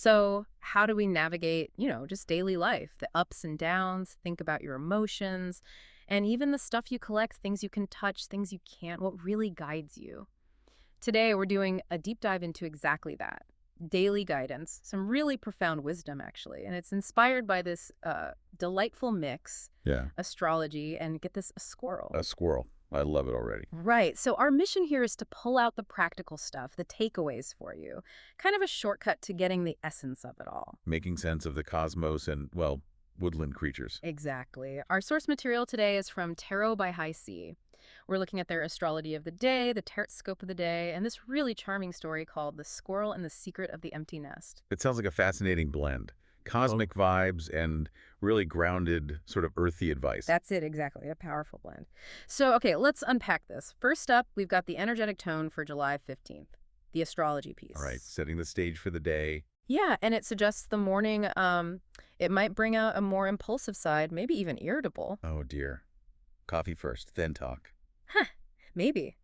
So how do we navigate, just daily life, the ups and downs, think about your emotions, and even the stuff you collect, things you can touch, things you can't, what really guides you? Today, we're doing a deep dive into exactly that. Daily guidance, some really profound wisdom, actually. And it's inspired by this delightful mix, Yeah, astrology, and get this, a squirrel. a squirrel. I love it already. Right. So our mission here is to pull out the practical stuff, the takeaways for you. Kind of a shortcut to getting the essence of it all. Making sense of the cosmos and, well, woodland creatures. Exactly. Our source material today is from Tarot by High C. We're looking at their astrology of the day, the TarotScope of the day, and this really charming story called The Squirrel and the Secret of the Empty Nest. It sounds like a fascinating blend. Cosmic vibes and really grounded, sort of earthy advice. That's it, exactly. A powerful blend. So, okay, let's unpack this. First up, we've got the energetic tone for July 15th, the astrology piece. All right, setting the stage for the day. Yeah, and it suggests the morning, it might bring out a more impulsive side, maybe even irritable. Oh, dear. Coffee first, then talk. Huh, maybe.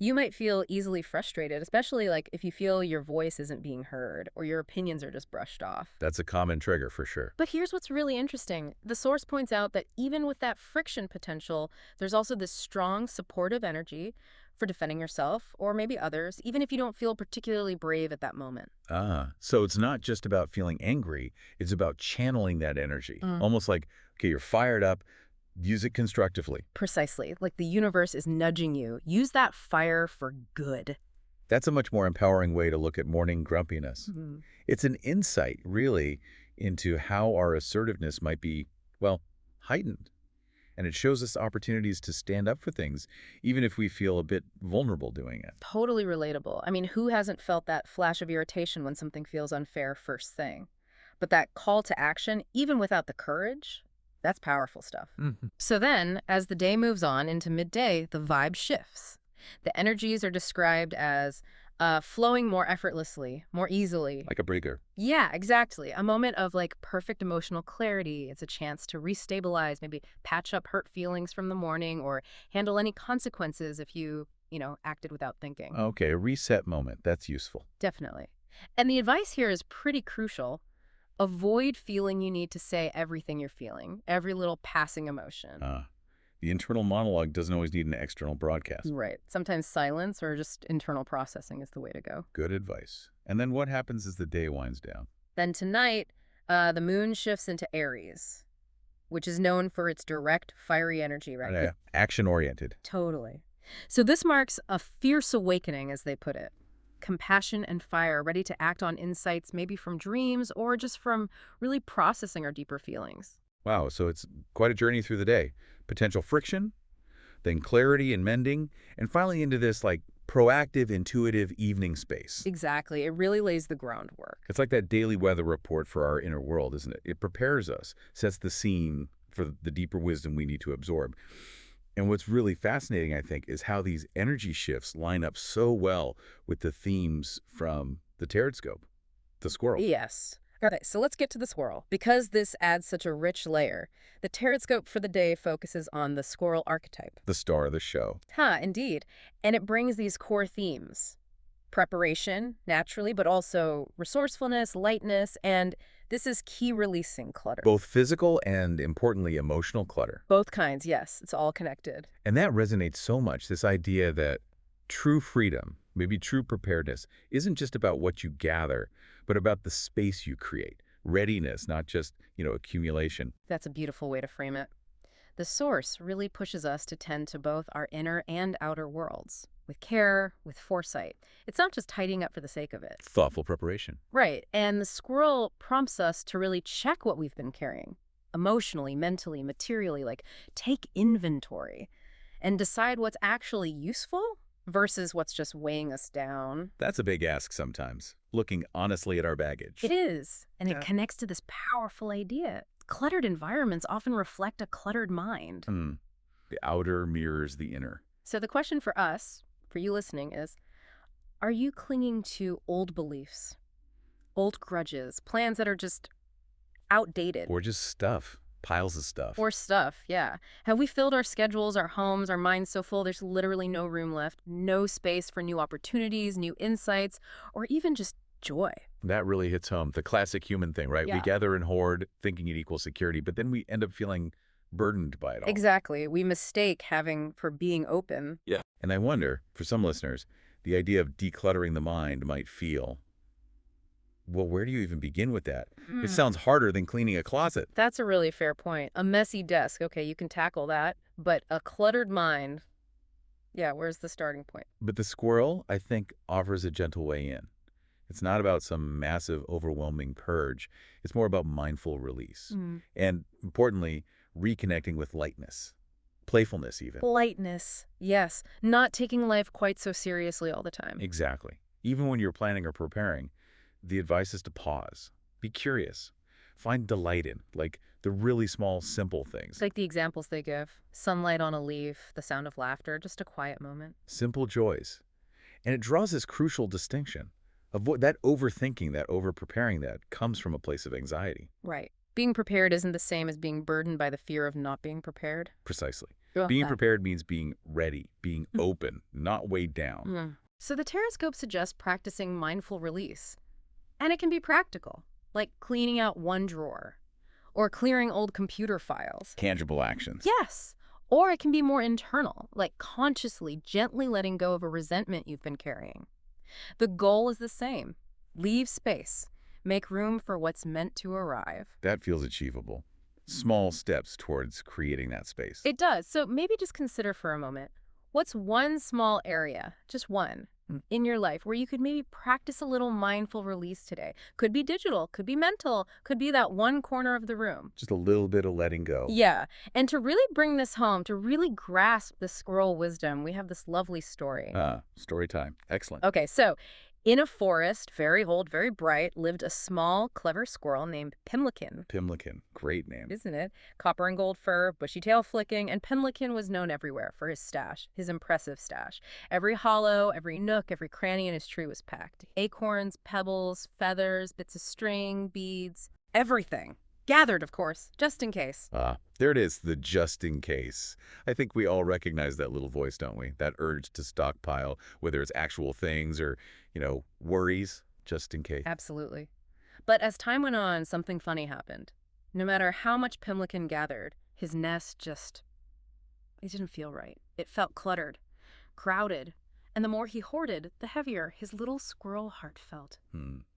You might feel easily frustrated, especially like if you feel your voice isn't being heard or your opinions are just brushed off. That's a common trigger for sure. But here's what's really interesting. The source points out that even with that friction potential, there's also this strong supportive energy for defending yourself or maybe others, even if you don't feel particularly brave at that moment. Ah, so it's not just about feeling angry, it's about channeling that energy. Almost like, okay, you're fired up, use it constructively. Precisely. Like the universe is nudging you. Use that fire for good. That's a much more empowering way to look at morning grumpiness. It's an insight, really, into how our assertiveness might be, well, heightened. And it shows us opportunities to stand up for things, even if we feel a bit vulnerable doing it. Totally relatable. I mean, who hasn't felt that flash of irritation when something feels unfair first thing? But that call to action, even without the courage, that's powerful stuff. So then, as the day moves on into midday, the vibe shifts. The energies are described as flowing more effortlessly, more easily. Like a breaker. Yeah, exactly. A moment of like perfect emotional clarity. It's a chance to restabilize, maybe patch up hurt feelings from the morning or handle any consequences if you acted without thinking. Okay, a reset moment. That's useful. Definitely. And the advice here is pretty crucial. Avoid feeling you need to say everything you're feeling, every little passing emotion. The internal monologue doesn't always need an external broadcast. Right. Sometimes silence or just internal processing is the way to go. Good advice. And then what happens as the day winds down? Then tonight, the moon shifts into Aries, which is known for its direct, fiery energy, right? Yeah, action-oriented. Totally. So this marks a fierce awakening, as they put it. Compassion and fire, ready to act on insights maybe from dreams or just from really processing our deeper feelings. Wow, so it's quite a journey through the day. Potential friction, then clarity and mending, and finally into this like proactive, intuitive evening space. Exactly. It really lays the groundwork. It's like that daily weather report for our inner world, isn't it? It prepares us, sets the scene for the deeper wisdom we need to absorb. And what's really fascinating, I think, is how these energy shifts line up so well with the themes from the TarotScope, the squirrel. Yes. Okay, so let's get to the squirrel. Because this adds such a rich layer, the TarotScope for the day focuses on the squirrel archetype. The star of the show. Indeed. And it brings these core themes. Preparation, naturally, but also resourcefulness, lightness, and this is key releasing clutter. Both physical and, importantly, emotional clutter. Both kinds, yes. It's all connected. And that resonates so much, this idea that true freedom, maybe true preparedness, isn't just about what you gather, but about the space you create. Readiness, not just, accumulation. That's a beautiful way to frame it. The source really pushes us to tend to both our inner and outer worlds, with care, with foresight. It's not just tidying up for the sake of it. Thoughtful preparation. Right, and the squirrel prompts us to really check what we've been carrying, emotionally, mentally, materially, like take inventory and decide what's actually useful versus what's just weighing us down. That's a big ask sometimes, looking honestly at our baggage. It is, and it connects to this powerful idea. Cluttered environments often reflect a cluttered mind. The outer mirrors the inner. So the question for us, for you listening, is, are you clinging to old beliefs, old grudges, plans that are just outdated? Or just stuff. Piles of stuff. Or stuff, yeah. Have we filled our schedules, our homes, our minds so full there's literally no room left, no space for new opportunities, new insights, or even just joy? That really hits home. The classic human thing, right? We Yeah. gather and hoard, thinking it equals security, but then we end up feeling burdened by it all. Exactly. We mistake having for being open. Yeah. And I wonder, for some listeners, the idea of decluttering the mind might feel, well, where do you even begin with that? It sounds harder than cleaning a closet. That's a really fair point. A messy desk, okay, you can tackle that. But a cluttered mind, yeah, where's the starting point? But the squirrel, I think, offers a gentle way in. It's not about some massive, overwhelming purge. It's more about mindful release. And importantly, reconnecting with lightness, playfulness even. Lightness, yes. Not taking life quite so seriously all the time. Exactly. Even when you're planning or preparing, the advice is to pause, be curious, find delight in, like the really small, simple things. Like the examples they give. Sunlight on a leaf, the sound of laughter, just a quiet moment. Simple joys. And it draws this crucial distinction of what that overthinking, that over-preparing that comes from a place of anxiety. Right. Being prepared isn't the same as being burdened by the fear of not being prepared. Precisely. Ugh, Being that- prepared means being ready, being open, not weighed down. So the TarotScope suggests practicing mindful release. And it can be practical, like cleaning out one drawer or clearing old computer files. Tangible actions. Yes. Or it can be more internal, like consciously, gently letting go of a resentment you've been carrying. The goal is the same. Leave space. Make room for what's meant to arrive. That feels achievable. Small steps towards creating that space. It does. So maybe just consider for a moment, what's one small area, just one, in your life where you could maybe practice a little mindful release today? Could be digital, could be mental, could be that one corner of the room. Just a little bit of letting go. Yeah. And to really bring this home, to really grasp the squirrel wisdom, we have this lovely story. Story time. Excellent. Okay, so in a forest, very old, very bright, lived a small, clever squirrel named Pimmlekin. Pimmlekin. Great name. Isn't it? Copper and gold fur, bushy tail flicking, and Pimmlekin was known everywhere for his stash, his impressive stash. Every hollow, every nook, every cranny in his tree was packed. Acorns, pebbles, feathers, bits of string, beads, everything. Gathered, of course, just in case. There it is, the just in case. I think we all recognize that little voice, don't we? That urge to stockpile, whether it's actual things or, worries, just in case. Absolutely. But as time went on, something funny happened. No matter how much Pimmlekin gathered, his nest it didn't feel right. It felt cluttered, crowded, and the more he hoarded, the heavier his little squirrel heart felt.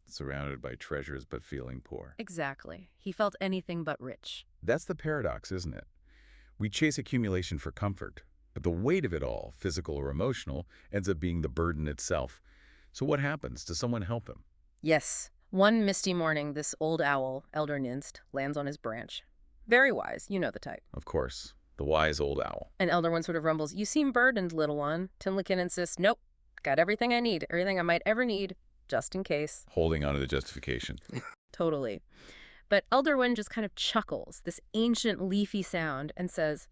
Surrounded by treasures but feeling poor. Exactly. He felt anything but rich. That's the paradox, isn't it? We chase accumulation for comfort, but the weight of it all, physical or emotional, ends up being the burden itself. So what happens? Does someone help him? Yes. One misty morning, this old owl, Elder Ninst, lands on his branch. Very wise, you know the type. Of course, the wise old owl. And Elder One sort of rumbles, "You seem burdened, little one." Pimmlekin insists, "Nope, got everything I need, everything I might ever need, just in case." Holding on to the justification. Totally. But Elderwin just kind of chuckles, this ancient leafy sound, and says,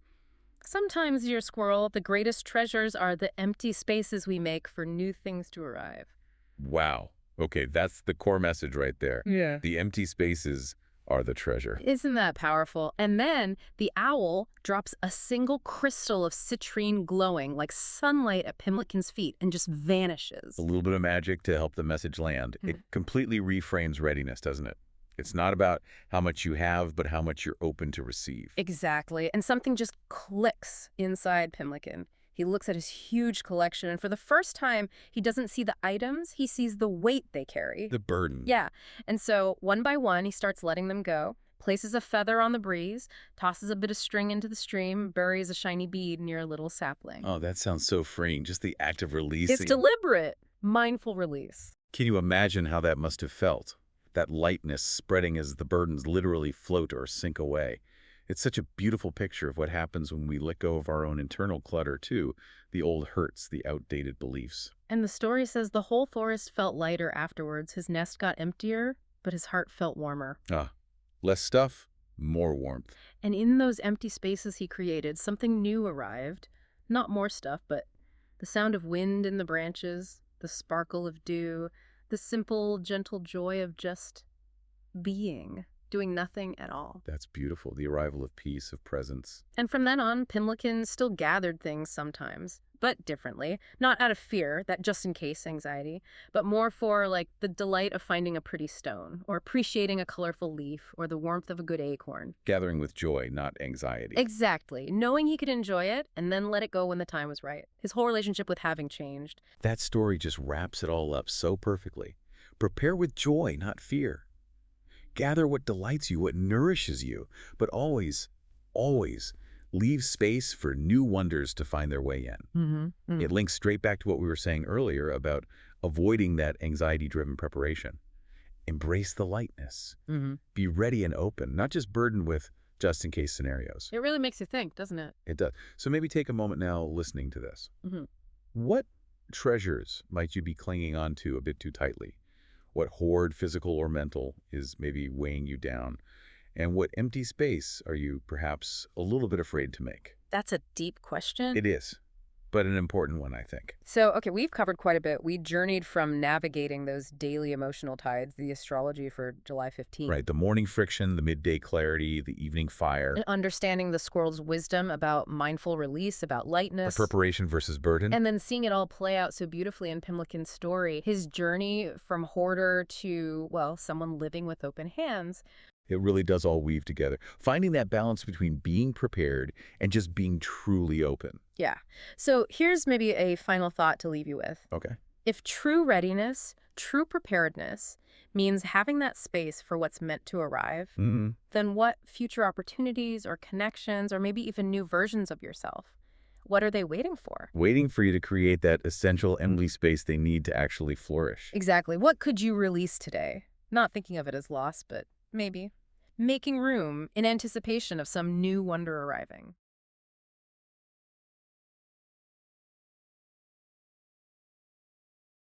"Sometimes, dear squirrel, the greatest treasures are the empty spaces we make for new things to arrive." Wow. Okay, that's the core message right there. Yeah. The empty spaces are the treasure. Isn't that powerful? And then the owl drops a single crystal of citrine glowing like sunlight at Pimmlekin's feet and just vanishes. A little bit of magic to help the message land. It completely reframes readiness, doesn't it? It's not about how much you have, but how much you're open to receive. Exactly. And something just clicks inside Pimmlekin. He looks at his huge collection, and for the first time, he doesn't see the items, he sees the weight they carry. The burden. Yeah. And so, one by one, he starts letting them go, places a feather on the breeze, tosses a bit of string into the stream, buries a shiny bead near a little sapling. Oh, that sounds so freeing. Just the act of releasing. It's deliberate, mindful release. Can you imagine how that must have felt? That lightness spreading as the burdens literally float or sink away. It's such a beautiful picture of what happens when we let go of our own internal clutter, too. The old hurts, the outdated beliefs. And the story says the whole forest felt lighter afterwards. His nest got emptier, but his heart felt warmer. Less stuff, more warmth. And in those empty spaces he created, something new arrived. Not more stuff, but the sound of wind in the branches, the sparkle of dew, the simple, gentle joy of just being. doing nothing at all. That's beautiful. The arrival of peace, of presence. And from then on, Pimmlekin still gathered things sometimes, but differently. Not out of fear, that just-in-case anxiety, but more for, like, the delight of finding a pretty stone, or appreciating a colorful leaf, or the warmth of a good acorn. Gathering with joy, not anxiety. Exactly. Knowing he could enjoy it, and then let it go when the time was right. His whole relationship with having changed. That story just wraps it all up so perfectly. Prepare with joy, not fear. Gather what delights you, what nourishes you, but always, always leave space for new wonders to find their way in. It links straight back to what we were saying earlier about avoiding that anxiety-driven preparation. Embrace the lightness. Be ready and open, not just burdened with just-in-case scenarios. It really makes you think, doesn't it? It does. So maybe take a moment now listening to this. What treasures might you be clinging on to a bit too tightly? What hoard, physical or mental, is maybe weighing you down? And what empty space are you perhaps a little bit afraid to make? That's a deep question. It is, but an important one, I think. So, okay, we've covered quite a bit. We journeyed from navigating those daily emotional tides, the astrology for July 15th. Right, the morning friction, the midday clarity, the evening fire. And understanding the squirrel's wisdom about mindful release, about The lightness. preparation versus burden. And then seeing it all play out so beautifully in Pimmlekin's story, his journey from hoarder to, well, someone living with open hands. It really does all weave together. Finding that balance between being prepared and just being truly open. Yeah. So here's maybe a final thought to leave you with. Okay. If true readiness, true preparedness means having that space for what's meant to arrive, then what future opportunities or connections or maybe even new versions of yourself, what are they waiting for? Waiting for you to create that essential empty space they need to actually flourish. Exactly. What could you release today? Not thinking of it as loss, but maybe making room in anticipation of some new wonder arriving.